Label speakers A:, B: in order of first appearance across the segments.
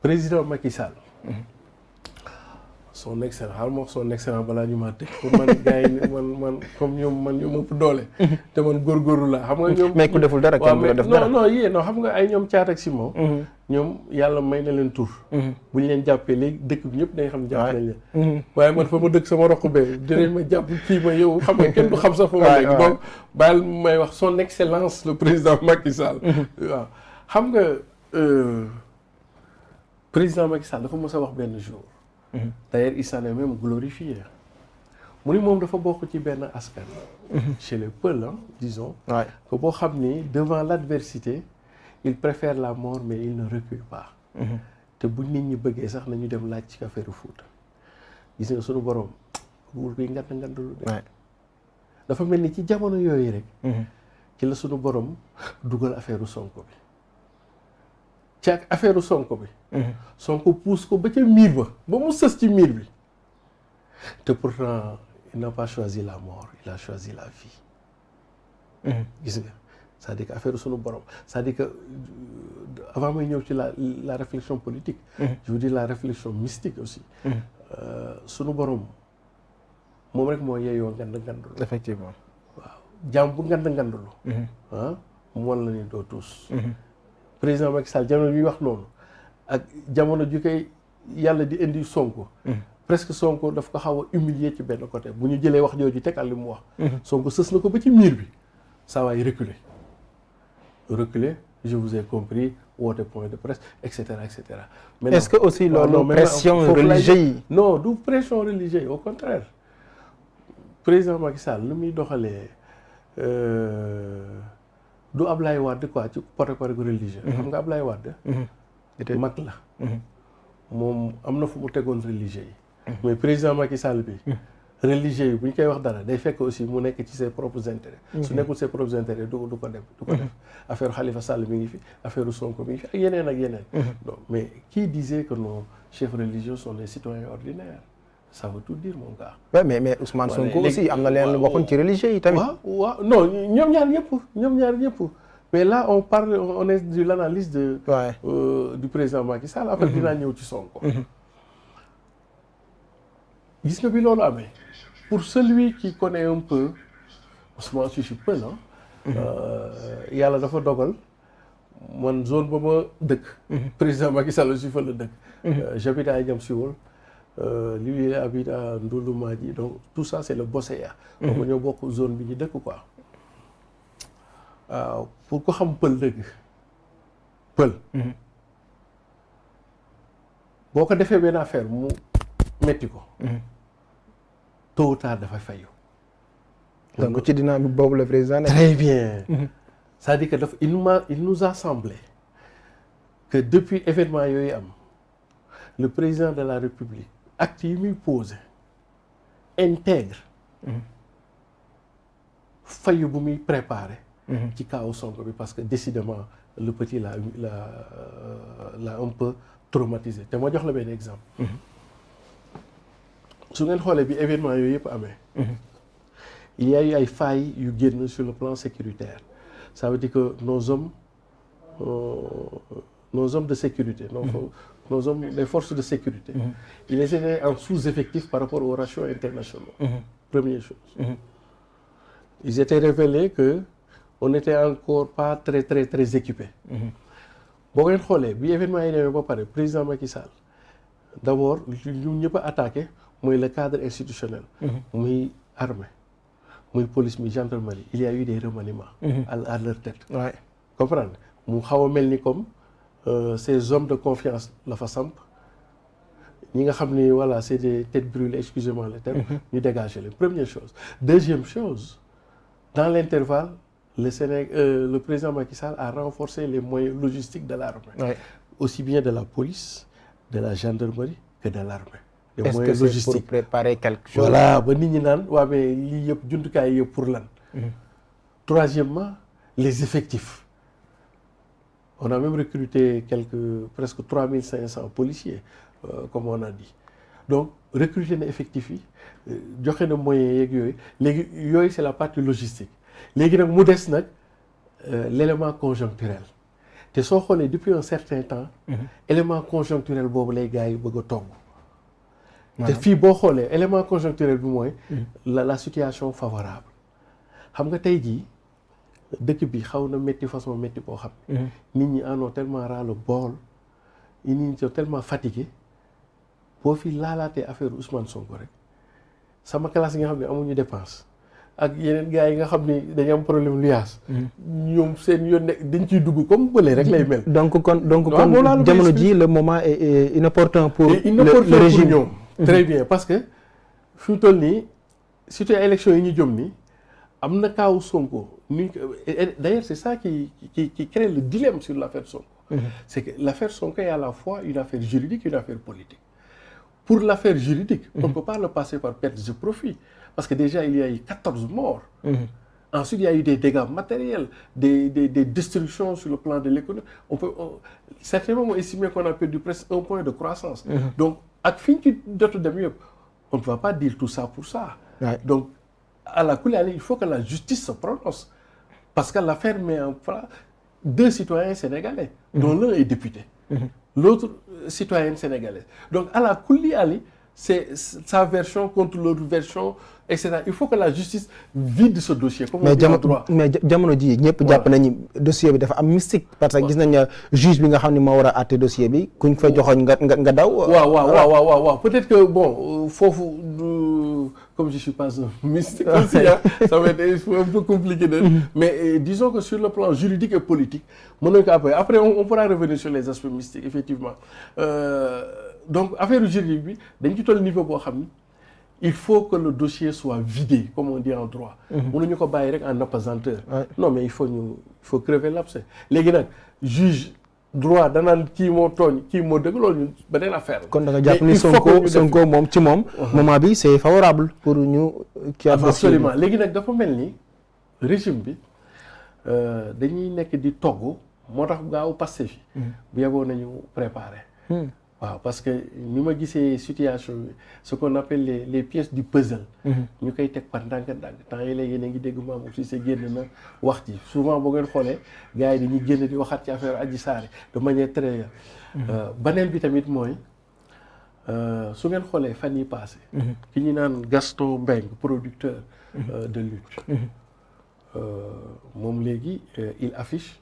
A: président Macky Sall. son excellence xaaral ma wax son excellence balaa ñu maa tëj pour man gars yi man comme ñoom ëpp doole. te man góorgóorlu laa xam nga ñoom.
B: mais ku deful dara kenn du la def dara
A: non yéen xam nga ay ñoom Thiat ak Simon. ñoom yàlla may na leen tur. bu ñu leen jàppee léegi dëkk bi ñëpp dañuy xam ne jàpp nañ leen. waaye man fa ma dëkk sama roq bee dinañ ma jàpp kii ma yow xam nga kenn du xam sax fa ma nekk. donc baal may wax son excellence le président Macky Sall. waaw xam nga président Macky Sall dafa mës a wax benn jour. D'ailleurs il s'en est même glorifié mu ni moom dafa bokk ci benn askan chez les Peuls disons que boo xam ni devant l'adversité il préfère la mort mais il ne recule pas te bu nit ñi bëggee sax nañu dem laaj ci affaire Fuuta gis nga sunu borom buur bi ngandlu de dafa mel ni ci jamono yooyu rek ci la sunu borom dugal affaire Sonko bi ci ak affaire Sonko bi Sonko pousse ko ba ca miir ba mu sës ci miir bi te pourtant il n'a pas choisi la mort il a choisi la vie gis nga c'est-à-dire que affaire sunu borom c'est-à-dire que avant may ñëw ci la réflexion politique je veux dire la réflexion mystique aussi sunu borom moom rek moo yeeyoo ngandlu
B: effectivement
A: waaw jaam bu ngandlu mu wan la ni doo tuus président Macky Sall jamono bi wax noonu ak jamono ju koy yàlla di indi Sonko presque Sonko daf ko xaw a humilier ci benn côté bu ñu jëlee wax jooju teg ak li mu wax Sonko sës na ko ba ci miir bi saa waay reculer je vous ai compris woote point de presse et cetera et cetera.
B: Est-ce que aussi loolu pression religieuse yi
A: non du pression religieuse au contraire président Macky Sall lu muy doxalee du Ablaye Wade quoi ci côté religieux xam nga Ablaye Wade mag la moom am na fu mu tegoon religieux yi mais président Macky Sall bi religieux yi bu ñu koy wax dara day fekk aussi mu nekk ci ses propres intérêts su nekkul ses propres intérêts du ko def affaire Khalifa Sall mi ngi fi affaire Sonko mi ngi fi ak yeneen ak yeneen donc mais qui disait que nos chefs religieux sont des citoyens ordinaires ça veut tout dire mon gars.
B: Ouais, mais Ousmane Sonko aussi am na leen lu waxoon ci religieux yi tamit.
A: waaw non ñoom ñaar ñëpp mais là on est de l'analyse du président Macky Sall après dinaa ñëw ci Sonko. gis nga bi loolu amee pour celui qui connaît un peu Ousmane je suis peu yàlla dafa dogal man zone ba ma dëkk. président Macky Sall aussi fa la dëkk. j'habite à Niam Siwol. Lui il habite à Ndouloumadji donc tout ça c'est le Bosséya. donc ñoo bokk zone bi ñu dëkk quoi. pour ko xam pël dëgg pël. boo ko defee benn affaire mu metti ko. tôt ou tard dafay fayu.
B: donc ci dynamique boobu le président.
A: très bien. c'est-à-dire que il nous a semblé que depuis événement yooyu am le président de la République. acte yi muy posé intègre fayu bu muy préparé ci kaw Sonko bi parce que décidément le petit l'a un peu traumatisé te ma jox la benn exemple su ngeen xoolee bi événement yooyu yëpp amee il y a eu ay failles yu génn sur le plan sécuritaire ça veut dire que nos hommes de sécurité nos hommes des forces de sécurité ils étaient en sous-effectif par rapport aux ratios internationaux première chose ils étaient révélés que on n'était encore pas très équipés boo ngeen xoolee bi événement yi demee ba pare président Macky Sall d'abord ñu ñëpp a attaqué mooy le cadre institutionnel muy armée muy police muy gendarmerie il y a eu des remaniements à leur tête comprendre mu xaw a mel ni comme ces hommes de confiance la fa samp ñi nga xam ni voilà c'est des têtes brûlées excusez-moi le terme ñu dégager leen première chose deuxième chose dans l'intervalle le président Macky Sall a renforcé les moyens logistiques de l'armée aussi bien de la police de la gendarmerie que de l'armée les moyens logistiques.
B: Est-ce que c'est pour préparer quelque chose?
A: Voilà ba nit ñi naan waa mais lii yëpp jumtukaay yëpp pour lan troisièmement les effectifs on a même recruté presque 3500 policiers comme on a dit donc recruter na effectifs yi joxe na moyens yeeg yooyu léegi yooyu c'est la partie logistique léegi nag mu des nag l'élément conjoncturel te soo xoolee depuis un certain temps élément conjoncturel boobu lay gars yi bëgg a togg te fii boo xoolee élément conjoncturel bi mooy la situation favorable xam nga tey jii dëkk bi xaw na métti façon métti boo xam nit ñi en ont tellement ras le bol nit ñi sont tellement fatigués boo fi laalaatee affaire Ousmane Sonko rek sama classe yi nga xam ne amuñu dépense ak yeneen gars yi nga xam ni dañu am problème luyaas ñoom seen yoon ne dañ ciy dugg comme bële rek lay mel.
B: donc kon jamono ji le moment est inopportun pour le régime
A: ñoom. Très bien parce que fi mu toll nii surtout élection yi ñu jëm nii am na kaawu Sonko ni d'ailleurs c'est ça qui crée le dilemme sur l'affaire Sonko. C'est que l'affaire Sonko est à la fois une affaire juridique et une affaire politique. Pour l'affaire juridique, on ne peut pas le passer par perte de profit. Parce que déjà, il y a eu 14 morts. Ensuite, il y a eu des dégâts matériels, des destructions sur le plan de l'économie. Certainement, on estimait qu'on a perdu presque 1 point de croissance. Donc, à fin d'autres de mieux, on ne va pas dire tout ça pour ça. Donc, à la coulée, il faut que la justice se prononce. Parce que l'affaire met en place 2 citoyens sénégalais, dont l'un est député. L'autre citoyenne sénégalaise. Donc à la Kouli Ali, c'est sa version contre l'autre version, etc. Il faut que la justice vide ce dossier. Comme on dit en droit.
B: Mais jamono ji ñëpp jàpp nañu dossier bi dafa am mystique parce que gis nañ juge bi nga xam ne moo war a àtte dossier bi kuñ fa joxoñ nga daw.
A: waaw peut-être que bon foofu comme je suis pas un mystique aussi ça va être un peu compliqué mais disons que sur le plan juridique et politique mën nañu ko après on pourra revenir sur les aspects mystiques effectivement donc affaire juridique bi dañ ci toll niveau boo xam ni il faut que le dossier soit vidé comme on dit en droit. mënuñu ko bàyyi rek en apesanteur. Non mais il faut crever l'abcès léegi nag juge droit danaan kii moo tooñ kii moo dëgg loolu ñun beneen affaire.
B: kon da nga jàpp ni Sonko moom ci moom. moment bi c'est favorable pour ñu.
A: absolument léegi nag dafa mel ni régime bi dañuy nekk di togg moo tax gaaw passé fi. bu yeboo nañu préparer. waaw parce que ni ma gisee situation bi ce qu'on appelle les pièces du puzzle. ñu koy teg par ndànk-ndànk temps yi léegi yéen a ngi dégg Mamour Cissé génn na wax ci souvent boo ngeen xoolee gars yi dañuy génn di waxaat ci affaire Adji Sarr de manière très. beneen bi tamit mooy su ngeen xoolee fan yi passé ki ñu naan Gaston Mbengue producteur de lutte. moom léegi il affiche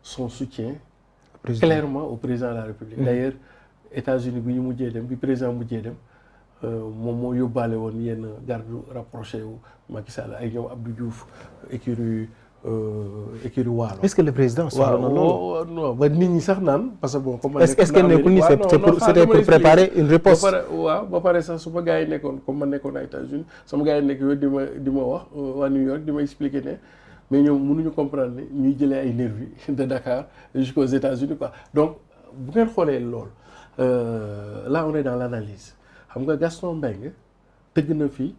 A: son soutien. Clairement au président de la République. D'ailleurs États-Unis bi ñu mujjee dem bi président mujjee dem moom moo yóbbaale woon yenn garde rapproché wu Macky Sall ay ñoom Abdou Diouf écurie Waalo.
B: Est-ce que le président soxla na loolu?
A: non ba nit ñi sax naan parce que bon. comme
B: est-ce que nekkul ni c'était pour préparer une réponse.
A: ba pare sax su ma gars yi nekkoon comme ma nekkoon ay États-Unis sama gars yi nekk yooyu di ma wax waa New York di ma expliquer ne. mais ñoom mënuñu comprendre ne ñuy jëlee ay nervis de Dakar jusqu'aux États-Unis quoi donc bu ngeen xoolee loolu là on est dans l'analyse xam nga Gaston Mbengue tëgg na fi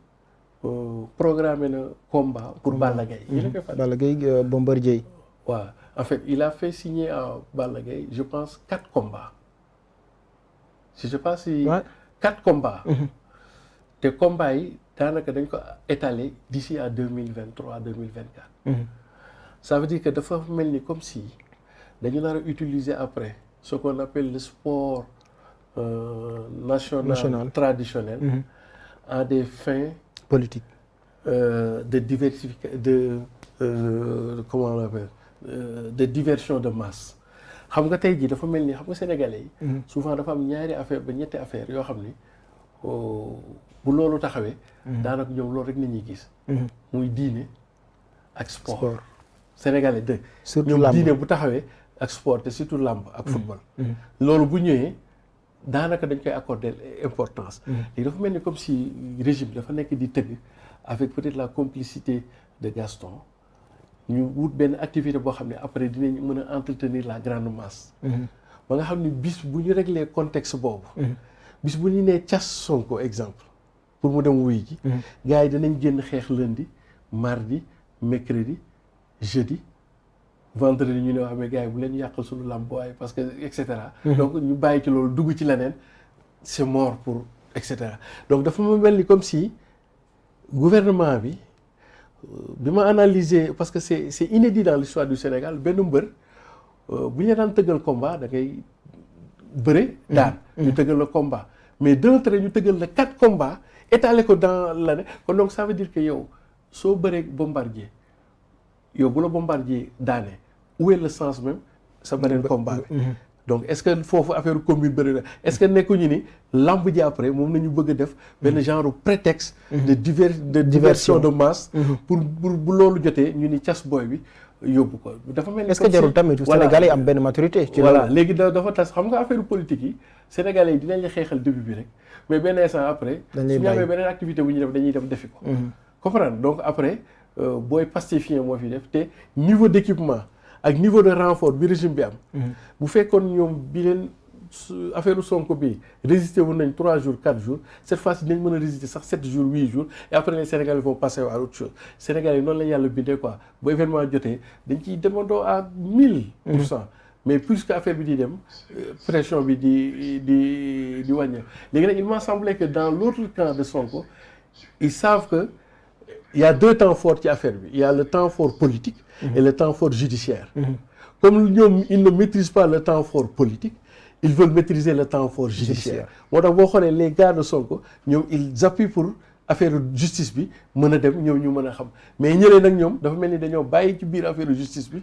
A: programmé na combat pour Balla Gaye. yéen a koy fàttali
B: Balla Gaye Bombardier.
A: waaw en fait il a fait signer à Balla Gaye je pense 4 combats si je pense si 4 combats. te combats yi daanaka dañ ko étaler d'ici à 2023 2024. Ça veut dire que dafa mel ni comme si dañu nar a utiliser après ce qu'on appelle le sport national traditionnel à des fins
B: politiques
A: de diversification comment on appelle de diversion de masse. xam nga tey jii dafa mel ni xam nga sénégalais yi. souvent dafa am ñaari affaire ba ñetti affaire yoo xam ni bu loolu taxawee. daanaka ñoom loolu rek nit ñi gis. muy diine ak sport. sénégalais dëgg.
B: surtout
A: ñoom
B: làmb
A: diine bu taxawee ak sport te surtout làmb ak football. loolu bu ñëwee daanaka dañ koy accorder importance. léegi dafa mel ni comme si régime dafa nekk di tëgg avec peut-être la complicité de Gaston ñu wut benn activité boo xam ne après dinañ mën a entretenir la grande masse. ba nga xam ne bis bu ñu régler contexte boobu. bis bu ñu nee cas Sonko exemple pour mu dem wuy ji. gars yi danañ génn xeex lundi mardi mercredi jeudi vendredi ñu ne wax mais gars yi bu leen yàqal suñu làmb waaye parce que et cetera. donc ñu bàyyi ci loolu dugg ci leneen c'est mort pour et cetera donc dafa ma mel ni comme si gouvernement bi bi ma analyser parce que c'est inédit dans l'histoire du Sénégal benn mbër bu ñu daan tëggal combat da ngay bëre daan ñu tëggal la combat mais d'un trait ñu tëggal la 4 combats étalé ko dans l'année kon donc ça veut dire que yow soo bëree Bombardier yow bu la Bombardier daane où est le sens même sa beneen combat bi donc est-ce que foofu affaire commune bëri na est-ce que nekkuñu ni lamb ji après moom nañu bëgg a def benn genre prétexte de diversion de masse pour bu loolu jotee ñu ni cas booy bi yóbbu ko dafa mel ni
B: est-ce que jarul tamit Sénégalais yi am benn maturité ci
A: voilà léegi dafa tas xam nga affaire politique yi Sénégalais yi dinañ la xeexal début bi rek mais benn instant après su ñu amee beneen activité bu ñuy def dañuy dem defi ko comprendre donc après booy pastéfien moo fi def te niveau d'équipement ak niveau de renfort bi régime bi am bu fekkoon ñoom bi leen affaire Sonko bi résister woon nañ 3 jours 4 jours cette fois-ci dinañ mën a résister sax 7 jours 8 jours et après les Sénégalais vont passer à autre chose Sénégalais yi noonu la yàlla bindee quoi bu événement jotee dañ ciy demandoo à 1000%. mais plus que affaire bi di dem pression bi di wàññi léegi nag il m'a semblé que dans l'autre camp de Sonko ils savent que il y a 2 temps forts ci affaire bi il y a le temps fort politique et le temps fort judiciaire comme ñoom ils ne maîtrisent pas le temps fort politique ils veulent maîtriser le temps fort judiciaire moo tax boo xoolee les gars de Sonko ñoom ils appuient pour affaire justice bi mën a dem ñoom ñu mën a xam mais ñëlee nag ñoom dafa mel ni dañoo bàyyi ci biir affaire justice bi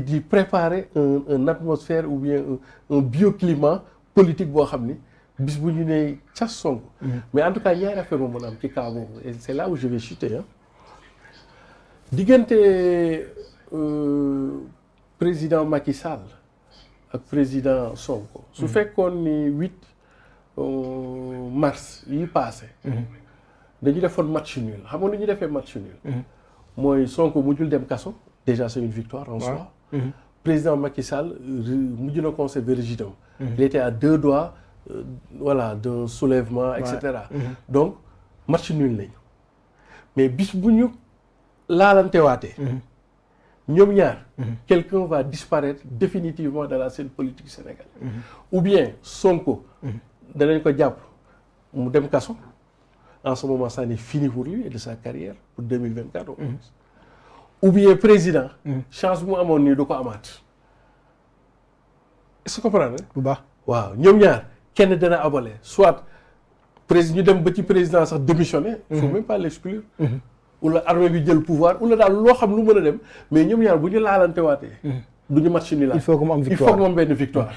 A: di préparer un atmosphère ou bien un bioclimat politique boo xam ni bis bu ñu nee cas Sonko mais en tout cas ñaari affaire moom mën a am ci cas boobu et c'est là où je vais chuter diggante président Macky Sall ak président Sonko su fekkoon ni 8 mars yi passé dañu defoon match nul xam nga lu ñu defee match nul mooy Sonko mujjul dem kaso déjà c'est une victoire en soi président Macky Sall mujj na conserver régime il était à 2 doigts voilà d'un soulèvement et cetera donc match nul lañu mais bis bu ñu laalantewaatee ñoom ñaar quelqu'un va disparaître définitivement de la scène politique sénégalaise ou bien Sonko danañ ko jàpp mu dem kaso en ce moment ça n'est fini pour lui et de sa carrière pour 2024 ou bien président chance bu mu amoon nii du ko amaat est-ce que comprendre
B: bu baax
A: waaw ñoom ñaar kenn dana abale soit président ñu dem ba ci président sax démissionner il faut même pas l'exclure wala armée bi jël pouvoir wala daal loo xam lu mën a dem mais ñoom ñaar bu ñu laalantewaatee du ñu match ni la
B: il faut que mu am victoire
A: il faut que mu am benn victoire